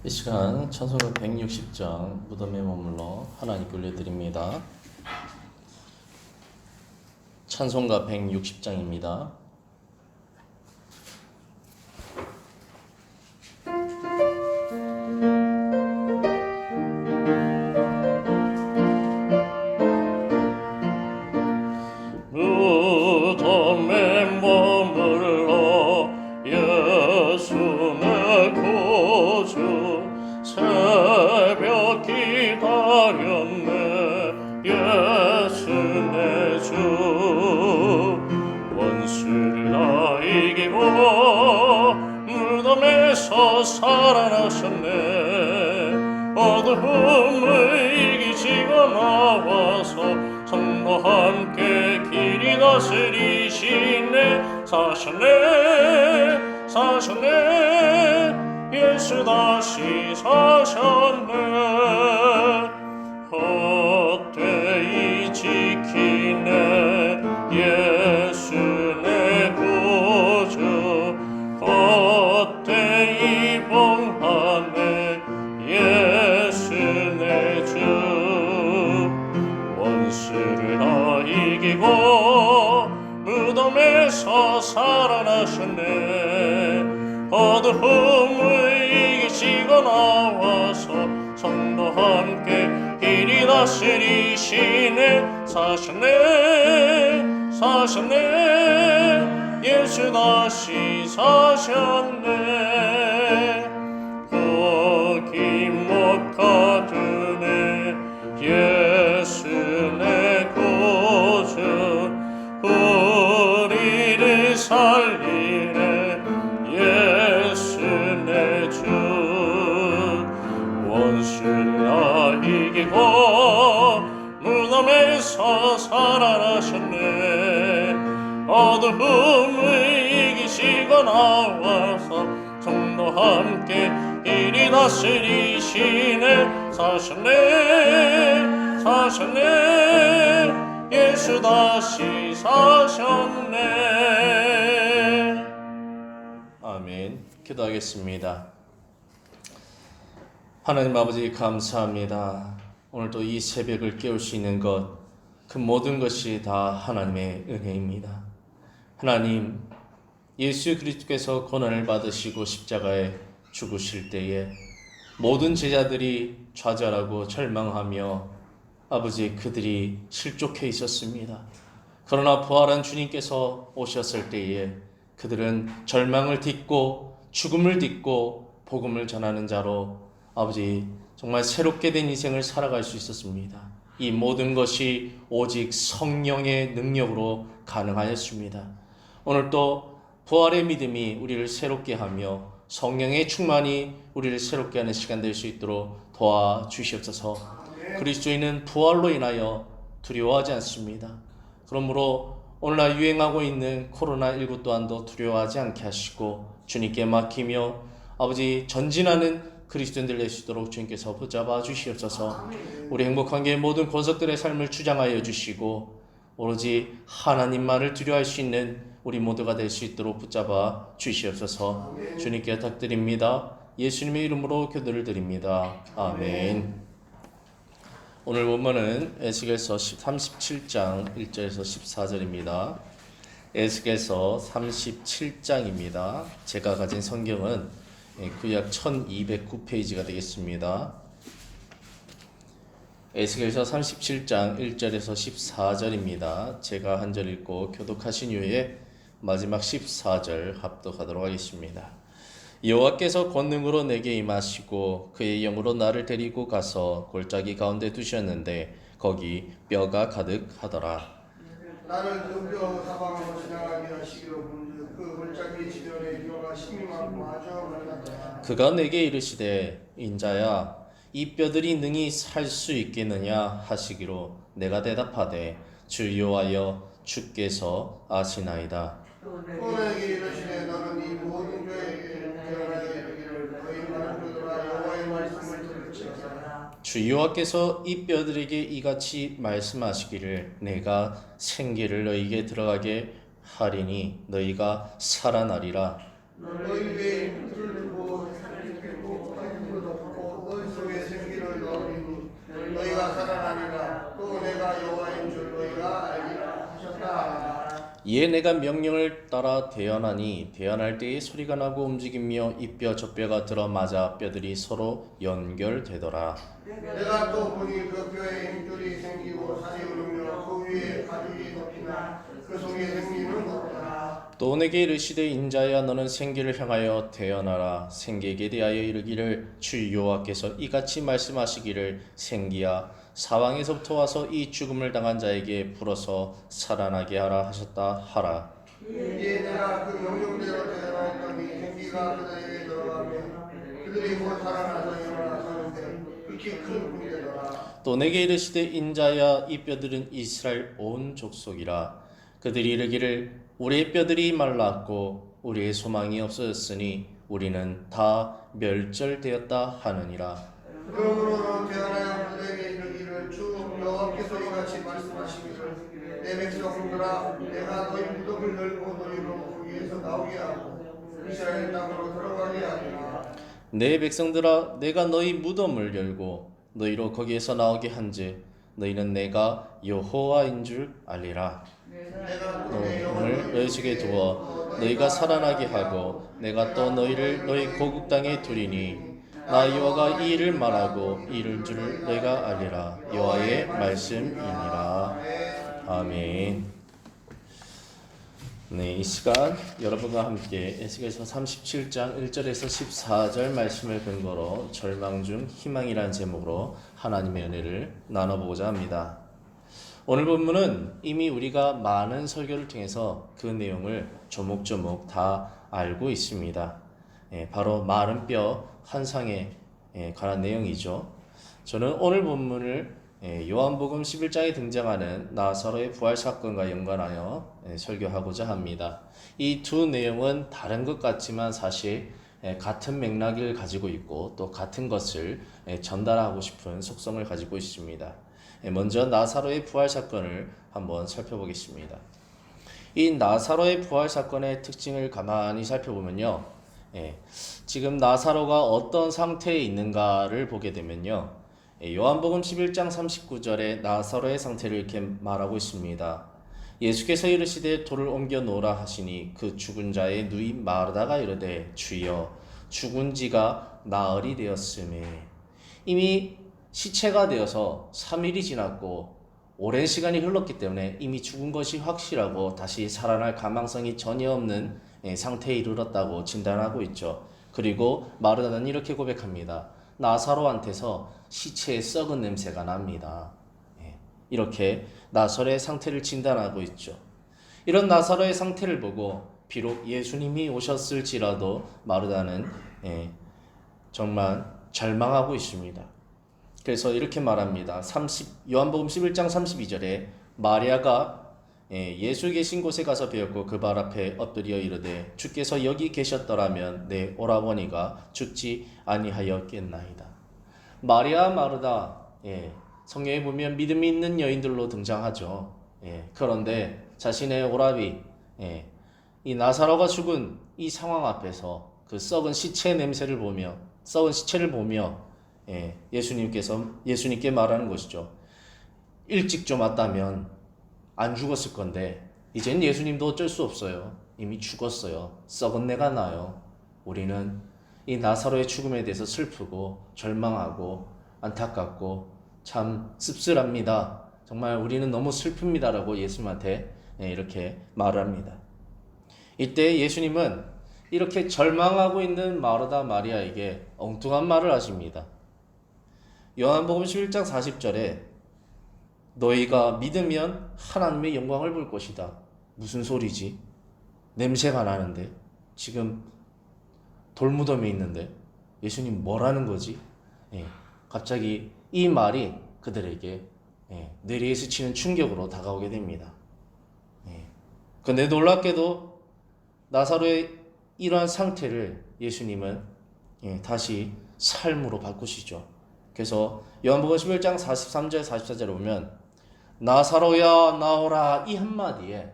이 시간 찬송가 160장 무덤에 머물러 하나님께 올려드립니다. 찬송가 160장입니다. 무덤에 머물러 예수 내 구주 새벽 기다렸네 예수 내 주 원수를 다 이기고 무덤에서 살아나셨네 어두움을 이기시고 나와서 성과 함께 길이 다스리시네 사셨네 예수 다시 사셨네 헛되이 지키네 예수 내 구주 헛되이 봉하네 예수 내 주 원수를 다 이기고 무덤에서 살아나셨네 어두움을 이기시고 나와서 성도와 함께 길이 다스리시네 사셨네 예수 다시 사셨네 거기 못 가두네 예수 내 구주 우리를 살리네 예수 내 주 원수를 다 이기고 무덤에서 살아나셨네 어두움을 이기시고 나와서 성도와 함께 이리 다스리시네 사셨네 예수 다시 사셨네. 아멘. 기도하겠습니다. 하나님 아버지 감사합니다. 오늘도 이 새벽을 깨울 수 있는 것, 그 모든 것이 다 하나님의 은혜입니다. 하나님, 예수 그리스도께서 고난을 받으시고 십자가에 죽으실 때에 모든 제자들이 좌절하고 절망하며 아버지 그들이 실족해 있었습니다. 그러나 부활한 주님께서 오셨을 때에 그들은 절망을 딛고 죽음을 딛고 복음을 전하는 자로 아버지 정말 새롭게 된 인생을 살아갈 수 있었습니다. 이 모든 것이 오직 성령의 능력으로 가능하였습니다. 오늘 또 부활의 믿음이 우리를 새롭게 하며 성령의 충만이 우리를 새롭게 하는 시간 될 수 있도록 도와주시옵소서. 그리스도인은 부활로 인하여 두려워하지 않습니다. 그러므로 오늘날 유행하고 있는 코로나19 또한도 두려워하지 않게 하시고 주님께 맡기며 아버지 전진하는 그리스도인들 될 수 있도록 주님께서 붙잡아 주시옵소서. 우리 행복한 교회 모든 권속들의 삶을 주장하여 주시고 오로지 하나님만을 두려워할 수 있는 우리 모두가 될 수 있도록 붙잡아 주시옵소서. 주님께 부탁드립니다. 예수님의 이름으로 기도를 드립니다. 아멘. 오늘 본문은 에스겔서 37장 1절에서 14절입니다. 에스겔서 37장입니다. 제가 가진 성경은 구약 1209페이지가 되겠습니다. 에스겔서 37장 1절에서 14절입니다. 제가 한 절 읽고 교독하신 후에 마지막 14절 합독하도록 하겠습니다. 여호와께서 권능으로 내게 임하시고 그의 영으로 나를 데리고 가서 골짜기 가운데 두셨는데 거기 뼈가 가득하더라. 나를 그 뼈 사방으로 지나가게 하시기로 본즉 그 골짜기 지면에 뼈가 심이만큼 아주 많았더라. 그가 내게 이르시되 인자야 이 뼈들이 능히 살 수 있겠느냐 하시기로 내가 대답하되 주 여호와여 주께서 아시나이다. 또 내게 이르시되 너는 이 모든 교회에게 대언하여 이르기를 너희 많은 뼈들아 여호와의 말씀을 들을지어다. 주 여호와께서 이 뼈들에게 이같이 말씀하시기를 내가 생기를 너희에게 들어가게 하리니 너희가 살아나리라. 너희 배에 뿔을 두고 살을 펴고 이에 내가 명령을 따라 대언하니 대언할 때에 소리가 나고 움직이며 이 뼈 저 뼈가 들어맞아 뼈들이 서로 연결되더라. 내가 또 보니 그 뼈에 힘줄이 생기고 살이 오르며 그 위에 가죽이 덮이나 그 속에 생기는 없더라. 또 내게 이르시되 인자야 너는 생기를 향하여 대언하라. 생기에게 대하여 이르기를 주 여호와께서 이같이 말씀하시기를 생기야 사방에서부터 와서 이 죽음을 당한 자에게 불어서 살아나게 하라 하셨다 하라. 이에 내가 그 명령대로 대언하였더니 생기가 그들에게 들어가며 그들이 곧 살아나서 일어나 서는데 극히 큰 군이 되더라. 또 내게 이르시되 인자야 이 뼈들은 이스라엘 온 족속이라. 그들이 이르기를 우리의 뼈들이 말랐고 우리의 소망이 없어졌으니 우리는 다 멸절되었다 하느니라. 그러므로 대언하여 그들에게 이르기를 주 여호와께서 이같이 말씀하시기를 내 백성들아 내가 너희 무덤을 열고 너희로 거기에서 나오게 하고 이스라엘 땅으로 들어가게 하리라. 내 백성들아 내가 너희 무덤을 열고 너희로 거기에서 나오게 한즉 너희는 내가 여호와인 줄 알리라. 내가 또 내 내 영을 영을 너희 속에 두어 너희가 살아나게 하고 내가 또 너희를 너희 고국 땅에 두리니 나 여호와가 이 일을 말하고 이룰 줄 너희가 알리라. 여호와의 말씀이니라. 아멘. 네, 이 시간 여러분과 함께 에스겔서 37장 1절에서 14절 말씀을 근거로 절망 중 희망이라는 제목으로 하나님의 은혜를 나눠보고자 합니다. 오늘 본문은 이미 우리가 많은 설교를 통해서 그 내용을 조목조목 다 알고 있습니다. 바로 마른 뼈 환상에 관한 내용이죠. 저는 오늘 본문을 요한복음 11장에 등장하는 나사로의 부활 사건과 연관하여 설교하고자 합니다. 이 두 내용은 다른 것 같지만 사실 같은 맥락을 가지고 있고 또 같은 것을 전달하고 싶은 속성을 가지고 있습니다. 먼저 나사로의 부활 사건을 한번 살펴보겠습니다. 이 나사로의 부활 사건의 특징을 가만히 살펴보면요. 지금 나사로가 어떤 상태에 있는가를 보게 되면요. 요한복음 11장 39절에 나사로의 상태를 이렇게 말하고 있습니다. 예수께서 이르시되 돌을 옮겨 놓으라 하시니 그 죽은 자의 누이 마르다가 이르되 주여 죽은 지가 나흘이 되었음에. 이미 시체가 되어서 3일이 지났고 오랜 시간이 흘렀기 때문에 이미 죽은 것이 확실하고 다시 살아날 가망성이 전혀 없는 상태에 이르렀다고 진단하고 있죠. 그리고 마르다는 이렇게 고백합니다. 나사로한테서 시체의 썩은 냄새가 납니다. 이렇게 나사로의 상태를 진단하고 있죠. 이런 나사로의 상태를 보고 비록 예수님이 오셨을지라도 마르다는 정말 절망하고 있습니다. 그래서 이렇게 말합니다. 요한복음 11장 32절에 마리아가 예수 계신 곳에 가서 배웠고 그 발 앞에 엎드려 이르되 주께서 여기 계셨더라면 내 오라버니가 죽지 아니하였겠나이다. 마리아 마르다 성경에 보면 믿음이 있는 여인들로 등장하죠. 그런데 자신의 오라비 이 나사로가 죽은 이 상황 앞에서 그 썩은 시체의 냄새를 보며 썩은 시체를 보며 예수님께 말하는 것이죠. 일찍 좀 왔다면 안 죽었을 건데 이젠 예수님도 어쩔 수 없어요. 이미 죽었어요. 썩은 내가 나요. 우리는 이 나사로의 죽음에 대해서 슬프고 절망하고 안타깝고 참 씁쓸합니다. 정말 우리는 너무 슬픕니다라고 예수님한테 이렇게 말을 합니다. 이때 예수님은 이렇게 절망하고 있는 마르다 마리아에게 엉뚱한 말을 하십니다. 요한복음 11장 40절에 너희가 믿으면 하나님의 영광을 볼 것이다. 무슨 소리지? 냄새가 나는데 지금 돌무덤에 있는데 예수님 뭐라는 거지? 갑자기 이 말이 그들에게 뇌리에 스치는 충격으로 다가오게 됩니다. 근데 놀랍게도 나사로의 이러한 상태를 예수님은 다시 삶으로 바꾸시죠. 그래서 요한복음 11장 43절 44절에 보면 나사로야 나오라 이 한마디에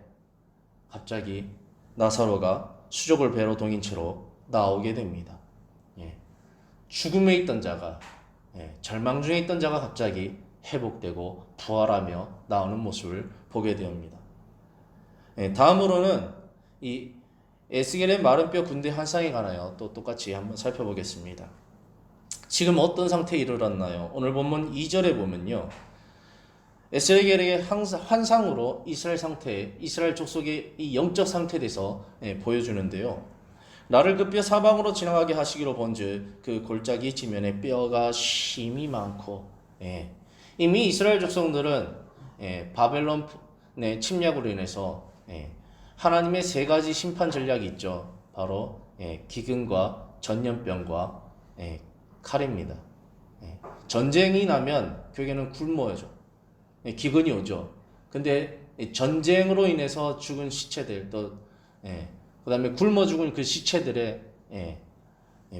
갑자기 나사로가 수족을 배로 동인 채로 나오게 됩니다. 죽음에 있던 자가 절망 중에 있던 자가 갑자기 회복되고 부활하며 나오는 모습을 보게 됩니다. 다음으로는 이 에스겔의 마른 뼈 군대 환상에 관하여 또 똑같이 한번 살펴보겠습니다. 지금 어떤 상태에 이르렀나요? 오늘 본문 2절에 보면요, 에스겔에게 환상으로 이스라엘 상태, 이스라엘 족속의 이 영적 상태에 대해서 보여주는데요. 나를 그 뼈 사방으로 지나가게 하시기로 본즉 그 골짜기 지면에 뼈가 심이 많고, 이미 이스라엘 족속들은 바벨론의 침략으로 인해서 하나님의 세 가지 심판 전략이 있죠. 바로 기근과 전염병과 칼입니다. 전쟁이 나면 교회는 굶어야죠. 기근이 오죠. 근데 전쟁으로 인해서 죽은 시체들, 또 그 다음에 굶어 죽은 그 시체들의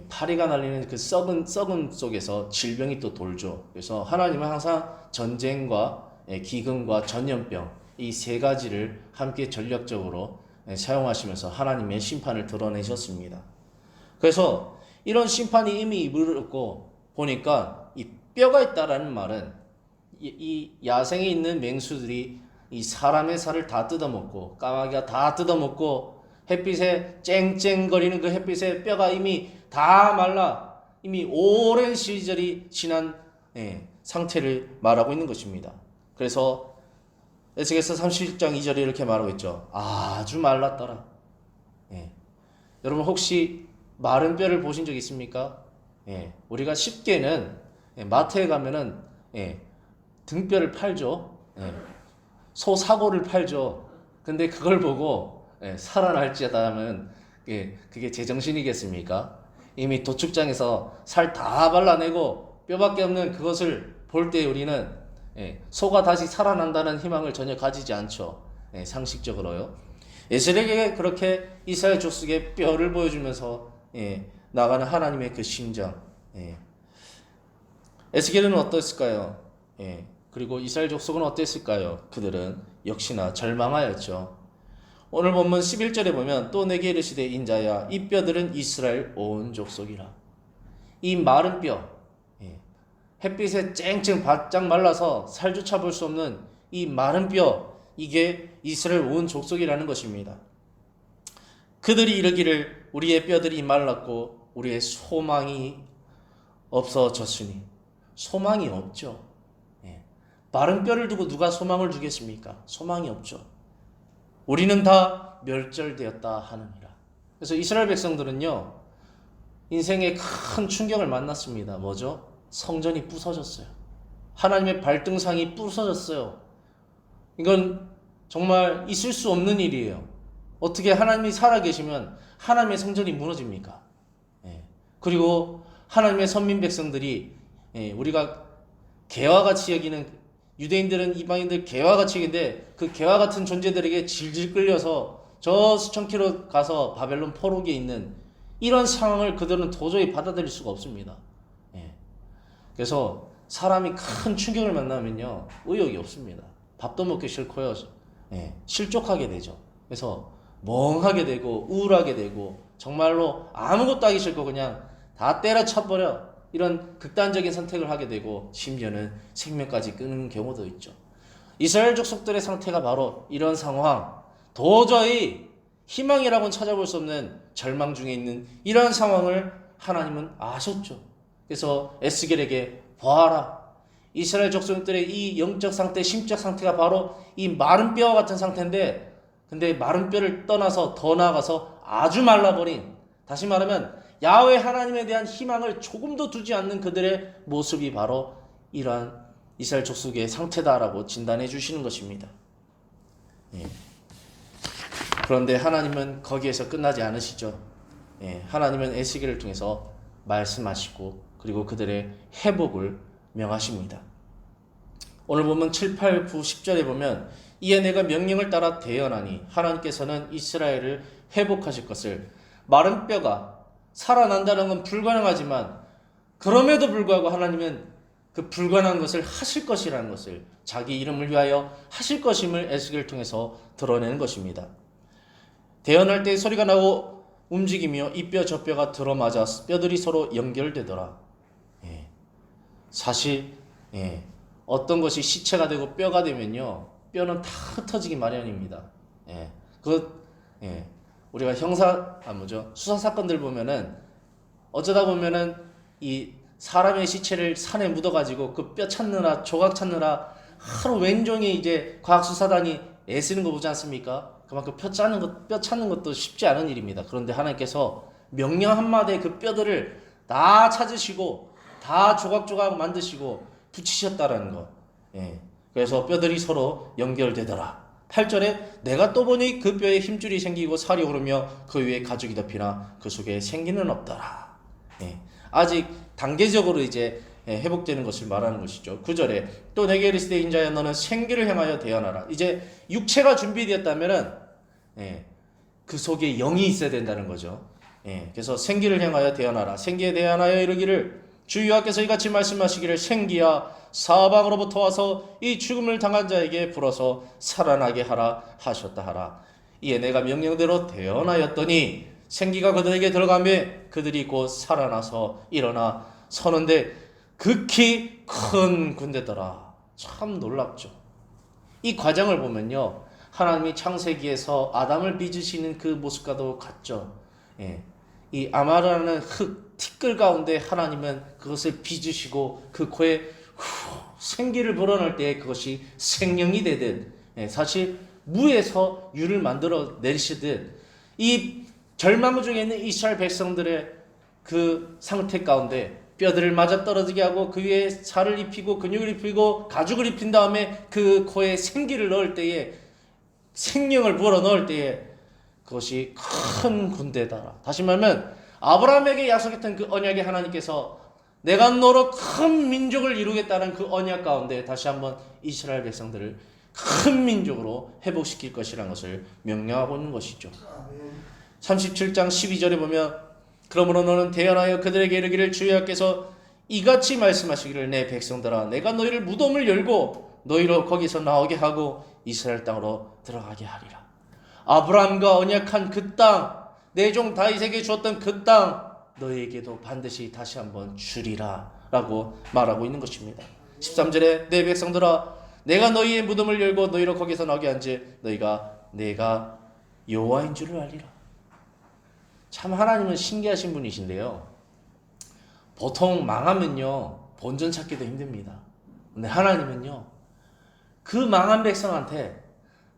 파리가 날리는 그 썩은 속에서 질병이 또 돌죠. 그래서 하나님은 항상 전쟁과 기근과 전염병, 이 세 가지를 함께 전략적으로 사용하시면서 하나님의 심판을 드러내셨습니다. 그래서 이런 심판이 이미 이르렀고 보니까 이 뼈가 있다라는 말은 이 야생에 있는 맹수들이 이 사람의 살을 다 뜯어먹고, 까마귀가 다 뜯어먹고, 햇빛에 쨍쨍거리는 그 햇빛에 뼈가 이미 다 말라 이미 오랜 시절이 지난 상태를 말하고 있는 것입니다. 그래서 에스겔서 31장 2절에 이렇게 말하고 있죠. 아주 말랐더라. 여러분 혹시 마른 뼈를 보신 적 있습니까? 우리가 쉽게는 마트에 가면은 등뼈를 팔죠. 소 사고를 팔죠. 근데 그걸 보고 살아날지어다 하면 그게 제정신이겠습니까? 이미 도축장에서 살 다 발라내고 뼈밖에 없는 그것을 볼 때 우리는 소가 다시 살아난다는 희망을 전혀 가지지 않죠. 상식적으로요. 에스겔에게 그렇게 이스라엘 족속의 뼈를 보여주면서 나가는 하나님의 그 심정. 에스겔은 어땠을까요? 그리고 이스라엘 족속은 어땠을까요? 그들은 역시나 절망하였죠. 오늘 본문 11절에 보면 또 내게 이르시되 인자야 이 뼈들은 이스라엘 온 족속이라. 이 마른 뼈, 햇빛에 쨍쨍 바짝 말라서 살조차 볼 수 없는 이 마른 뼈, 이게 이스라엘 온 족속이라는 것입니다. 그들이 이르기를 우리의 뼈들이 말랐고 우리의 소망이 없어졌으니. 소망이 없죠. 마른 뼈를 두고 누가 소망을 주겠습니까? 소망이 없죠. 우리는 다 멸절되었다 하느니라. 그래서 이스라엘 백성들은요, 인생에 큰 충격을 만났습니다. 뭐죠? 성전이 부서졌어요. 하나님의 발등상이 부서졌어요. 이건 정말 있을 수 없는 일이에요. 어떻게 하나님이 살아계시면 하나님의 성전이 무너집니까? 그리고 하나님의 선민 백성들이 우리가 개와 같이 여기는, 유대인들은 이방인들 개와 같이 여기는데 그 개와 같은 존재들에게 질질 끌려서 저 수천 킬로 가서 바벨론 포로기에 있는 이런 상황을 그들은 도저히 받아들일 수가 없습니다. 그래서 사람이 큰 충격을 만나면요, 의욕이 없습니다. 밥도 먹기 싫고요, 실족하게 되죠. 그래서 멍하게 되고 우울하게 되고 정말로 아무것도 하기 싫고 그냥 다 때려쳐버려, 이런 극단적인 선택을 하게 되고 심지어는 생명까지 끊는 경우도 있죠. 이스라엘 족속들의 상태가 바로 이런 상황, 도저히 희망이라고는 찾아볼 수 없는 절망 중에 있는 이런 상황을 하나님은 아셨죠. 그래서 에스겔에게 보아라, 이스라엘 족속들의 이 영적 상태, 심적 상태가 바로 이 마른 뼈와 같은 상태인데, 근데 마른 뼈를 떠나서 더 나아가서 아주 말라버린, 다시 말하면 야훼 하나님에 대한 희망을 조금도 두지 않는 그들의 모습이 바로 이러한 이스라엘 족속의 상태다라고 진단해 주시는 것입니다. 그런데 하나님은 거기에서 끝나지 않으시죠. 하나님은 에스겔을 통해서 말씀하시고 그리고 그들의 회복을 명하십니다. 오늘 보면 7, 8, 9, 10절에 보면 이에 내가 명령을 따라 대언하니 하나님께서는 이스라엘을 회복하실 것을. 마른 뼈가 살아난다는 건 불가능하지만 그럼에도 불구하고 하나님은 그 불가능한 것을 하실 것이라는 것을, 자기 이름을 위하여 하실 것임을 에스겔을 통해서 드러내는 것입니다. 대언할 때 소리가 나고 움직이며 이 뼈 저 뼈가 들어맞아 뼈들이 서로 연결되더라. 사실 어떤 것이 시체가 되고 뼈가 되면요, 뼈는 다 흩어지기 마련입니다. 우리가 수사 사건들 보면은 어쩌다 보면은 이 사람의 시체를 산에 묻어가지고 그 뼈 찾느라 조각 찾느라 하루 왼종일 이제 과학수사단이 애쓰는 거 보지 않습니까? 그만큼 뼈 찾는 것도 쉽지 않은 일입니다. 그런데 하나님께서 명령 한마디에 그 뼈들을 다 찾으시고 다 조각조각 만드시고 붙이셨다라는 거. 그래서 뼈들이 서로 연결되더라. 8절에 내가 또 보니 그 뼈에 힘줄이 생기고 살이 오르며 그 위에 가죽이 덮이나 그 속에 생기는 없더라. 아직 단계적으로 이제 회복되는 것을 말하는 것이죠. 9절에 또 내게 이르시되 인자야 너는 생기를 향하여 대언하라. 이제 육체가 준비되었다면은 그 속에 영이 있어야 된다는 거죠. 그래서 생기를 향하여 대언하라. 생기에 대언하여 이르기를 주 여호와께서 이같이 말씀하시기를 생기야 사방으로부터 와서 이 죽음을 당한 자에게 불어서 살아나게 하라 하셨다 하라. 이에 내가 명령대로 대언하였더니 생기가 그들에게 들어가매 그들이 곧 살아나서 일어나 서는데 극히 큰 군대더라. 참 놀랍죠. 이 과정을 보면요, 하나님이 창세기에서 아담을 빚으시는 그 모습과도 같죠. 이 아마라는 흙 티끌 가운데 하나님은 그것을 빚으시고 그 코에 생기를 불어넣을 때 그것이 생명이 되듯, 사실 무에서 유를 만들어 내리시듯 이 절망 중에 있는 이스라엘 백성들의 그 상태 가운데 뼈들을 맞아 떨어지게 하고 그 위에 살을 입히고 근육을 입히고 가죽을 입힌 다음에 그 코에 생기를 넣을 때에, 생명을 불어 넣을 때에 그것이 큰 군대다. 다시 말하면 아브라함에게 약속했던 그 언약의 하나님께서 내가 너로 큰 민족을 이루겠다는 그 언약 가운데 다시 한번 이스라엘 백성들을 큰 민족으로 회복시킬 것이라는 것을 명령하고 있는 것이죠. 37장 12절에 보면 그러므로 너는 대언하여 그들에게 이르기를 주 여호와께서 이같이 말씀하시기를 내 백성들아 내가 너희를 무덤을 열고 너희로 거기서 나오게 하고 이스라엘 땅으로 들어가게 하리라. 아브라함과 언약한 그 땅, 내 종 다윗에게 주었던 그 땅 너희에게도 반드시 다시 한번 주리라 라고 말하고 있는 것입니다. 13절에 내 백성들아 내가 너희의 무덤을 열고 너희로 거기서 나오게 한지 내가 여호와인 줄을 알리라. 참 하나님은 신기하신 분이신데요, 보통 망하면요 본전 찾기도 힘듭니다. 근데 하나님은요 그 망한 백성한테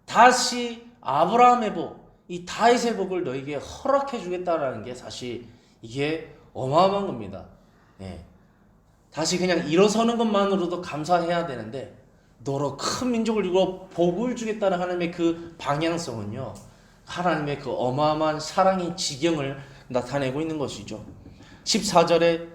다시 아브라함의 복, 이 다윗의 복을 너에게 허락해 주겠다라는 게 사실 이게 어마어마한 겁니다. 다시 그냥 일어서는 것만으로도 감사해야 되는데 너로 큰 민족을 이루어 복을 주겠다는 하나님의 그 방향성은요, 하나님의 그 어마어마한 사랑의 지경을 나타내고 있는 것이죠. 14절에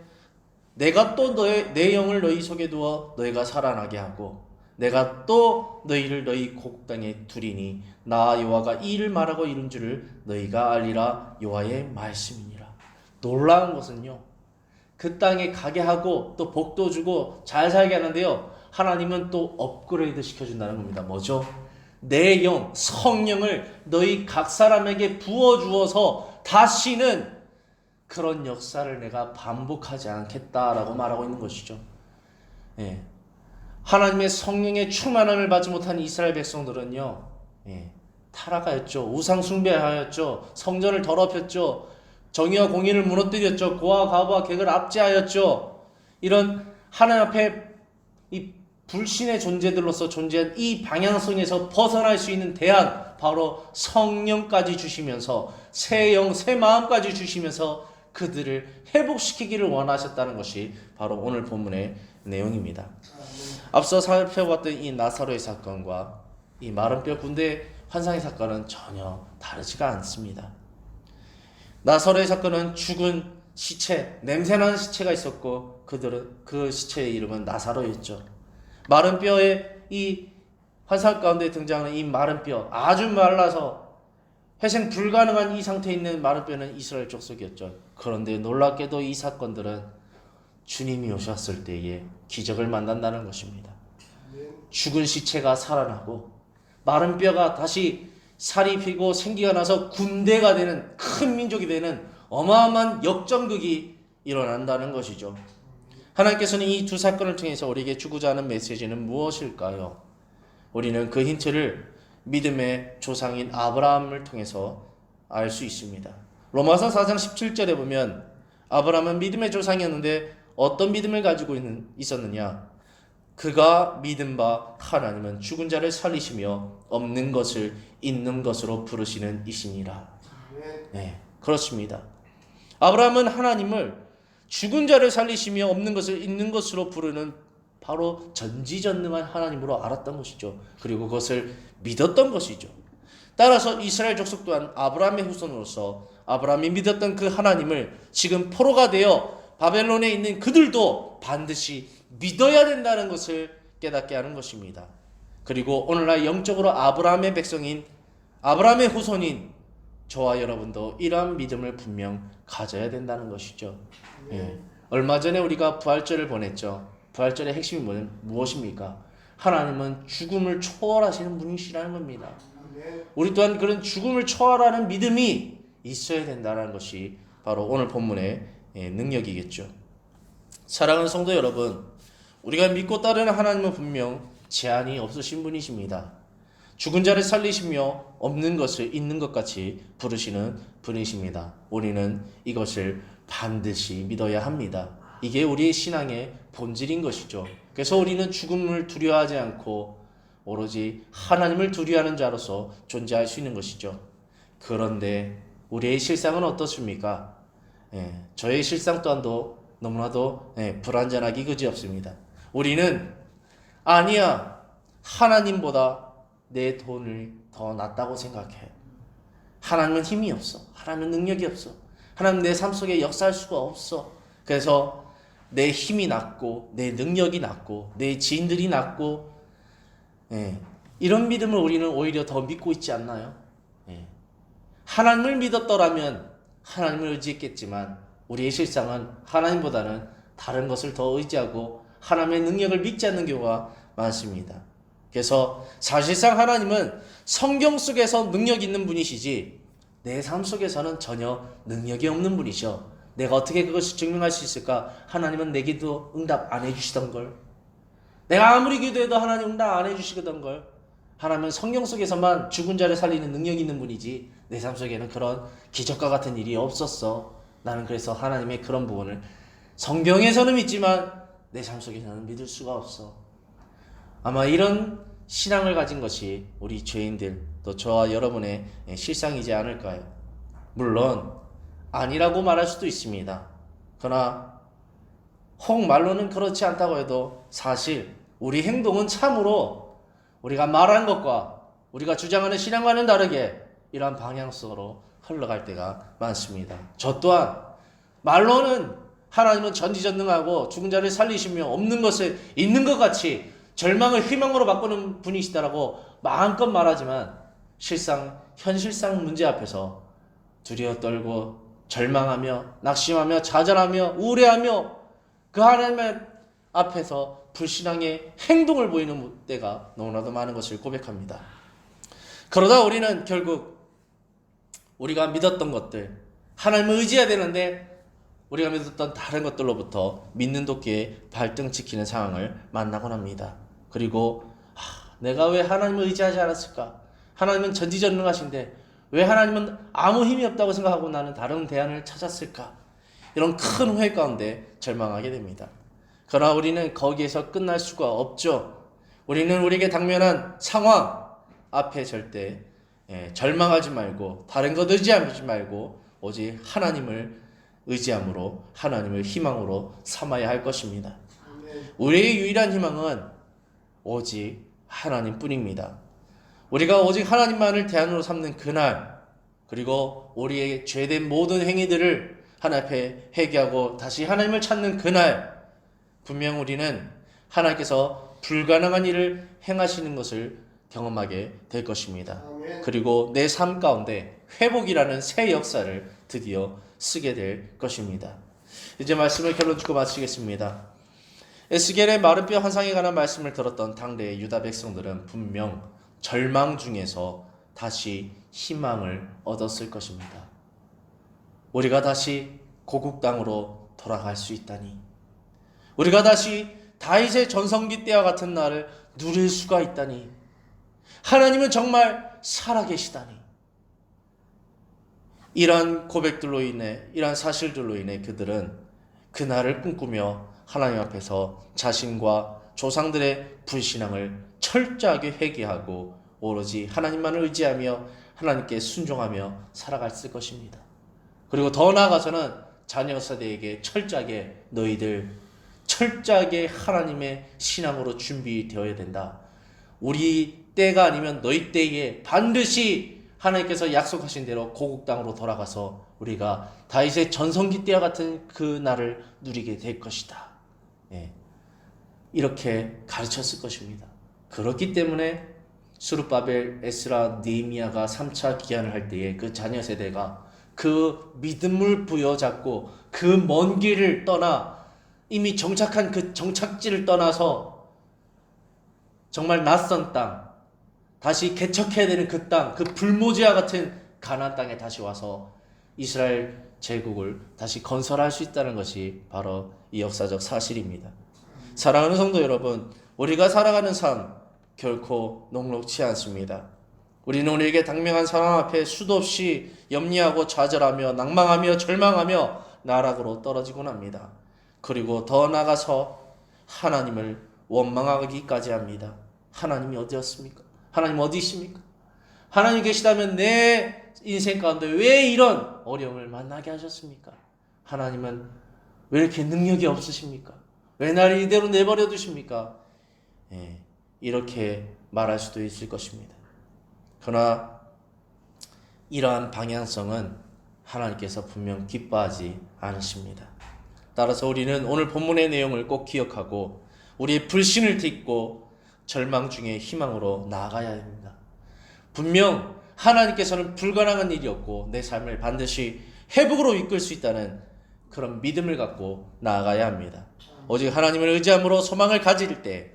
내가 또 내 영을 너희 속에 두어 너희가 살아나게 하고 내가 또 너희를 너희 고국 땅에 두리니 나 여호와가 이 일을 말하고 이룬 줄을 너희가 알리라. 여호와의 말씀이니라. 놀라운 것은요, 그 땅에 가게 하고 또 복도 주고 잘 살게 하는데요, 하나님은 또 업그레이드 시켜준다는 겁니다. 뭐죠? 내 영, 성령을 너희 각 사람에게 부어주어서 다시는 그런 역사를 내가 반복하지 않겠다라고 말하고 있는 것이죠. 하나님의 성령의 충만함을 받지 못한 이스라엘 백성들은요, 타락하였죠. 우상 숭배하였죠. 성전을 더럽혔죠. 정의와 공의를 무너뜨렸죠. 고아 과부와 객을 압제하였죠. 이런 하나님 앞에 이 불신의 존재들로서 존재한 이 방향성에서 벗어날 수 있는 대안, 바로 성령까지 주시면서 새 영, 새 마음까지 주시면서 그들을 회복시키기를 원하셨다는 것이 바로 오늘 본문의 내용입니다. 앞서 살펴봤던 이 나사로의 사건과 이 마른 뼈 군대 환상의 사건은 전혀 다르지가 않습니다. 나사로의 사건은 죽은 시체, 냄새나는 시체가 있었고 그 시체의 이름은 나사로였죠. 마른 뼈의 이 환상 가운데 등장하는 이 마른 뼈, 아주 말라서 회생 불가능한 이 상태에 있는 마른 뼈는 이스라엘 족속이었죠. 그런데 놀랍게도 이 사건들은 주님이 오셨을 때에 기적을 만난다는 것입니다. 죽은 시체가 살아나고 마른 뼈가 다시 살이 피고 생기가 나서 군대가 되는, 큰 민족이 되는 어마어마한 역전극이 일어난다는 것이죠. 하나님께서는 이 두 사건을 통해서 우리에게 주고자 하는 메시지는 무엇일까요? 우리는 그 힌트를 믿음의 조상인 아브라함을 통해서 알 수 있습니다. 로마서 4장 17절에 보면 아브라함은 믿음의 조상이었는데 어떤 믿음을 가지고 있었느냐? 그가 믿은 바 하나님은 죽은 자를 살리시며 없는 것을 있는 것으로 부르시는 이시니라. 네, 그렇습니다. 아브라함은 하나님을 죽은 자를 살리시며 없는 것을 있는 것으로 부르는 바로 전지전능한 하나님으로 알았던 것이죠. 그리고 그것을 믿었던 것이죠. 따라서 이스라엘 족속 또한 아브라함의 후손으로서 아브라함이 믿었던 그 하나님을 지금 포로가 되어 바벨론에 있는 그들도 반드시 믿어야 된다는 것을 깨닫게 하는 것입니다. 그리고 오늘날 영적으로 아브라함의 백성인 아브라함의 후손인 저와 여러분도 이러한 믿음을 분명 가져야 된다는 것이죠. 예. 얼마 전에 우리가 부활절을 보냈죠. 부활절의 핵심이 무엇입니까? 하나님은 죽음을 초월하시는 분이시라는 겁니다. 우리 또한 그런 죽음을 초월하는 믿음이 있어야 된다는 것이 바로 오늘 본문의 능력이겠죠. 사랑하는 성도 여러분, 우리가 믿고 따르는 하나님은 분명 제한이 없으신 분이십니다. 죽은 자를 살리시며 없는 것을 있는 것 같이 부르시는 분이십니다. 우리는 이것을 반드시 믿어야 합니다. 이게 우리의 신앙의 본질인 것이죠. 그래서 우리는 죽음을 두려워하지 않고 오로지 하나님을 두려워하는 자로서 존재할 수 있는 것이죠. 그런데 우리의 실상은 어떻습니까? 저의 실상 또한도 너무나도 불완전하기 그지없습니다. 우리는 아니야, 하나님보다 내 돈을 더 낫다고 생각해. 하나님은 힘이 없어. 하나님은 능력이 없어. 하나님 내 삶 속에 역사할 수가 없어. 그래서 내 힘이 낮고 내 능력이 낮고 내 지인들이 낮고 이런 믿음을 우리는 오히려 더 믿고 있지 않나요? 하나님을 믿었더라면 하나님을 의지했겠지만 우리의 실상은 하나님보다는 다른 것을 더 의지하고 하나님의 능력을 믿지 않는 경우가 많습니다. 그래서 사실상 하나님은 성경 속에서 능력 있는 분이시지 내 삶 속에서는 전혀 능력이 없는 분이셔. 내가 어떻게 그것을 증명할 수 있을까? 하나님은 내 기도 응답 안 해주시던걸. 내가 아무리 기도해도 하나님 응답 안 해주시던걸. 하나님은 성경 속에서만 죽은 자를 살리는 능력이 있는 분이지 내 삶 속에는 그런 기적과 같은 일이 없었어. 나는 그래서 하나님의 그런 부분을 성경에서는 믿지만 내 삶 속에서는 믿을 수가 없어. 아마 이런 신앙을 가진 것이 우리 죄인들 또 저와 여러분의 실상이지 않을까요? 물론 아니라고 말할 수도 있습니다. 그러나 혹 말로는 그렇지 않다고 해도 사실 우리 행동은 참으로 우리가 말한 것과 우리가 주장하는 신앙과는 다르게 이러한 방향성으로 흘러갈 때가 많습니다. 저 또한 말로는 하나님은 전지전능하고 죽은 자를 살리시며 없는 것을 있는 것 같이 절망을 희망으로 바꾸는 분이시다라고 마음껏 말하지만 실상 현실상 문제 앞에서 두려워 떨고 절망하며 낙심하며 좌절하며 우울해하며 그 하나님 앞에서 불신앙의 행동을 보이는 때가 너무나도 많은 것을 고백합니다. 그러다 우리는 결국 우리가 믿었던 것들, 하나님을 의지해야 되는데 우리가 믿었던 다른 것들로부터 믿는 도끼에 발등 지키는 상황을 만나곤 합니다. 그리고 내가 왜 하나님을 의지하지 않았을까? 하나님은 전지전능하신데 왜 하나님은 아무 힘이 없다고 생각하고 나는 다른 대안을 찾았을까? 이런 큰 후회 가운데 절망하게 됩니다. 그러나 우리는 거기에서 끝날 수가 없죠. 우리는 우리에게 당면한 상황 앞에 절대 절망하지 말고 다른 것 의지하지 말고 오직 하나님을 의지함으로 하나님을 희망으로 삼아야 할 것입니다. 우리의 유일한 희망은 오직 하나님뿐입니다. 우리가 오직 하나님만을 대안으로 삼는 그날, 그리고 우리의 죄된 모든 행위들을 하나님 앞에 회개하고 다시 하나님을 찾는 그날, 분명 우리는 하나님께서 불가능한 일을 행하시는 것을 경험하게 될 것입니다. 그리고 내 삶 가운데 회복이라는 새 역사를 드디어 쓰게 될 것입니다. 이제 말씀을 결론 짓고 마치겠습니다. 에스겔의 마른 뼈 환상에 관한 말씀을 들었던 당대의 유다 백성들은 분명 절망 중에서 다시 희망을 얻었을 것입니다. 우리가 다시 고국 땅으로 돌아갈 수 있다니, 우리가 다시 다윗의 전성기 때와 같은 날을 누릴 수가 있다니, 하나님은 정말 살아계시다니. 이러한 고백들로 인해, 이러한 사실들로 인해 그들은 그날을 꿈꾸며 하나님 앞에서 자신과 조상들의 불신앙을 철저하게 회개하고 오로지 하나님만을 의지하며 하나님께 순종하며 살아갔을 것입니다. 그리고 더 나아가서는 자녀 세대에게 철저하게 너희들 철저하게 하나님의 신앙으로 준비되어야 된다. 우리 때가 아니면 너희 때에 반드시 하나님께서 약속하신 대로 고국 땅으로 돌아가서 우리가 다윗의 전성기 때와 같은 그 날을 누리게 될 것이다. 예. 이렇게 가르쳤을 것입니다. 그렇기 때문에 스룹바벨, 에스라, 느헤미야가 3차 기한을 할 때에 그 자녀 세대가 그 믿음을 부여잡고 그 먼 길을 떠나 이미 정착한 그 정착지를 떠나서 정말 낯선 땅, 다시 개척해야 되는 그 땅, 그 불모지와 같은 가나안 땅에 다시 와서 이스라엘 제국을 다시 건설할 수 있다는 것이 바로 이 역사적 사실입니다. 사랑하는 성도 여러분, 우리가 살아가는 삶 결코 녹록치 않습니다. 우리는 우리에게 당면한 상황 앞에 수도 없이 염려하고 좌절하며 낭망하며 절망하며 나락으로 떨어지곤 합니다. 그리고 더 나아가서 하나님을 원망하기까지 합니다. 하나님이 어디였습니까? 하나님 어디 있습니까? 하나님 계시다면 내 인생 가운데 왜 이런 어려움을 만나게 하셨습니까? 하나님은 왜 이렇게 능력이 없으십니까? 왜 나를 이대로 내버려 두십니까? 예, 이렇게 말할 수도 있을 것입니다. 그러나 이러한 방향성은 하나님께서 분명 기뻐하지 않으십니다. 따라서 우리는 오늘 본문의 내용을 꼭 기억하고 우리의 불신을 딛고 절망 중에 희망으로 나아가야 합니다. 분명 하나님께서는 불가능한 일이 없고 내 삶을 반드시 회복으로 이끌 수 있다는 그런 믿음을 갖고 나아가야 합니다. 오직 하나님을 의지함으로 소망을 가질 때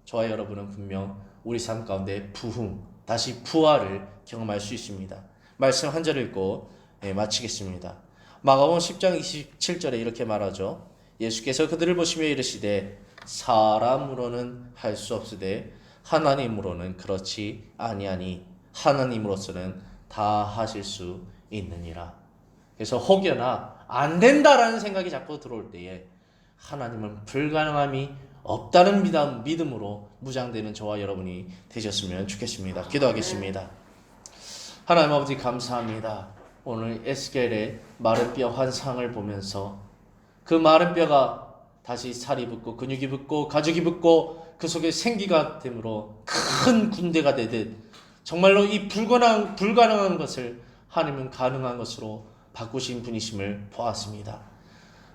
저와 여러분은 분명 우리 삶 가운데 부흥, 다시 부활을 경험할 수 있습니다. 말씀 한 절 읽고 마치겠습니다. 마가복음 10장 27절에 이렇게 말하죠. 예수께서 그들을 보시며 이르시되 사람으로는 할 수 없으되 하나님으로는 그렇지 아니하니 하나님으로서는 다 하실 수 있느니라. 그래서 혹여나 안 된다라는 생각이 자꾸 들어올 때에 하나님은 불가능함이 없다는 믿음으로 무장되는 저와 여러분이 되셨으면 좋겠습니다. 기도하겠습니다. 하나님 아버지 감사합니다. 오늘 에스겔의 마른 뼈 환상을 보면서 그 마른 뼈가 다시 살이 붙고 근육이 붙고 가죽이 붙고 그 속에 생기가 됨으로 큰 군대가 되듯 정말로 이 불가능한 것을 하나님은 가능한 것으로 바꾸신 분이심을 보았습니다.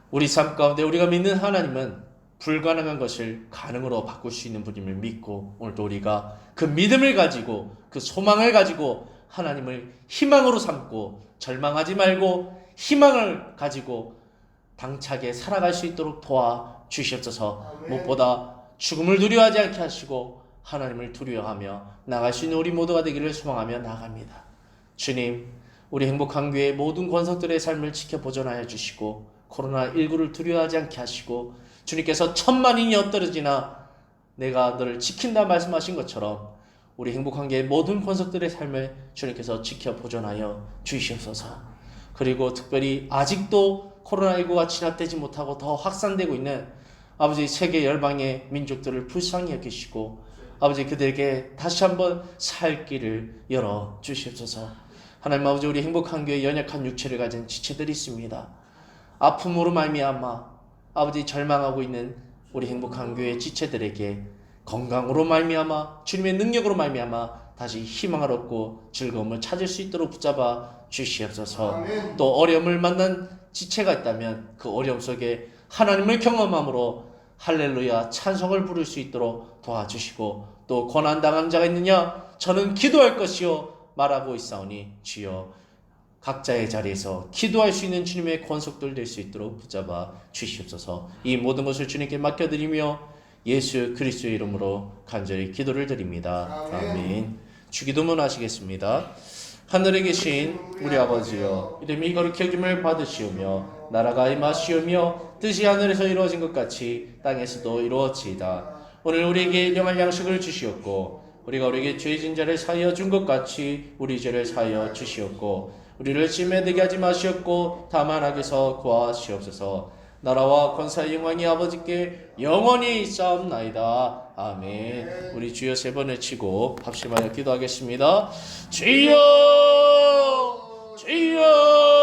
우리 삶 가운데 우리가 믿는 하나님은 불가능한 것을 가능으로 바꿀 수 있는 분임을 믿고 오늘도 우리가 그 믿음을 가지고 그 소망을 가지고 하나님을 희망으로 삼고 절망하지 말고 희망을 가지고 당차게 살아갈 수 있도록 도와주시옵소서. 무엇보다 죽음을 두려워하지 않게 하시고 하나님을 두려워하며 나갈 수 있는 우리 모두가 되기를 소망하며 나아갑니다. 주님, 우리 행복한 교회 모든 권속들의 삶을 지켜 보존하여 주시고 코로나19를 두려워하지 않게 하시고 주님께서 1000만인이 엇떨어지나 내가 너를 지킨다 말씀하신 것처럼 우리 행복한 교회 모든 권속들의 삶을 주님께서 지켜 보존하여 주시옵소서. 그리고 특별히 아직도 코로나19가 진압되지 못하고 더 확산되고 있는 아버지 세계 열방의 민족들을 불쌍히 여기시고 아버지 그들에게 다시 한번 살 길을 열어 주시옵소서. 하나님 아버지 우리 행복한 교회 연약한 육체를 가진 지체들이 있습니다. 아픔으로 말미암아 아버지 절망하고 있는 우리 행복한 교회 지체들에게 건강으로 말미암아 주님의 능력으로 말미암아 다시 희망을 얻고 즐거움을 찾을 수 있도록 붙잡아 주시옵소서. 아멘. 또 어려움을 만난 지체가 있다면 그 어려움 속에 하나님을 경험함으로 할렐루야 찬송을 부를 수 있도록 도와주시고 또 고난당한 자가 있느냐 저는 기도할 것이요 말하고 있사오니 주여 각자의 자리에서 기도할 수 있는 주님의 권속들 될 수 있도록 붙잡아 주시옵소서. 이 모든 것을 주님께 맡겨드리며 예수 그리스도의 이름으로 간절히 기도를 드립니다. 아멘. 주기도문 하시겠습니다. 하늘에 계신 우리 아버지여 이름이 거룩히 여김을 받으시오며 나라가 임하시오며 뜻이 하늘에서 이루어진 것 같이 땅에서도 이루어지이다. 오늘 우리에게 일용할 양식을 주시옵고 우리가 우리에게 죄진 자를 사하여 준 것 같이 우리 죄를 사하여 주시옵고 우리를 시험에 들게 하지 마시옵고 다만 악에서 구하시옵소서. 나라와 권사의 영광이 아버지께 영원히 있사옵나이다. 아멘. 우리 주여 세 번을 치고 합심하여 기도하겠습니다. 주여 주여